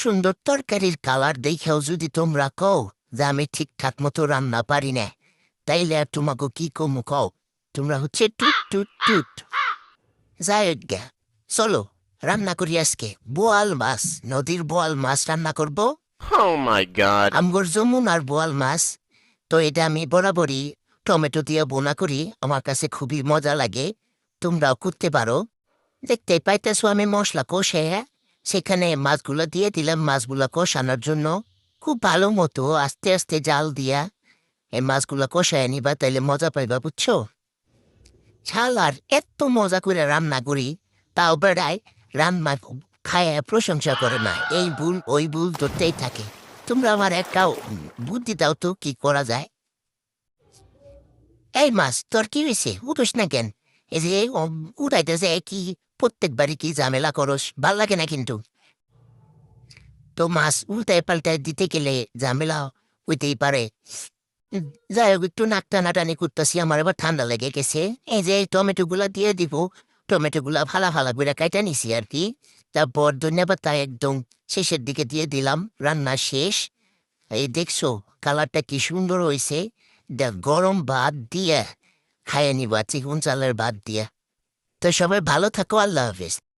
সুন্দর তরকারির কালার দেখেও যদি তোমরা কও যে আমি ঠিকঠাক মতো রান্না পারি না, তাইলে আর তোমাকে কি কমু কও? তোমরা হচ্ছে টুট টুট টুট। যাই হোক গে, চলো রান্না করি আজকে বোয়াল মাছ। নদীর বোয়াল মাছ রান্না করব। Oh my god. আমগর যমুনার বোয়াল মাছ। তো এটা আমি বরাবরই টমেটো দিয়ে বোনা করি, আমার কাছে খুবই মজা লাগে। তোমরাও করতে পারো। দেখতে পাইতেছো আমি মশলা কষে সেখানে মাছগুলো দিয়ে দিলাম। মাছগুলো কষানোর জন্য খুব ভালো মতো আস্তে আস্তে জাল দিয়া এই মাছগুলো কষায় নিবা, তাইলে মজা পাইবা, বুঝছো? ঝাল আর এত মজা করে রান্না করি, তাও বেড়ায় রান্না খায় প্রশংসা করে না। এই ভুল ওই ভুল ধরতেই থাকে। তোমরা আমার একটা বুদ্ধি দাও তো, কি করা যায়? এই মাছ তোর কি হয়েছে, উঠোস না কেন? এই যে উঠাইতেছে কি, প্রত্যেকবারই কি ঝামেলা করস, ভাল লাগে না কিন্তু। তো মাছ উল্টায় পাল্টায় দিতে গেলে ঝামেলা হইতেই পারে। উম, যাই হোক, একটু নাক টানাটানি করতেছি, আমার এবার ঠান্ডা লেগে গেছে। এই যে টমেটো গুলা দিয়ে দিব, টমেটো গুলা ভালা ভালা করে কাইটা নিছি আর কি। তারপর ধন্যবাদ তা একদম শেষের দিকে দিয়ে দিলাম। রান্না শেষ। এই দেখছো কালারটা কি সুন্দর হয়েছে। দেখ, গরম ভাত দিয়ে খাইয়ে নিবা চিকন চালের ভাত দিয়ে। তো সবাই ভালো থাকো, আল্লাহ হাফেজ।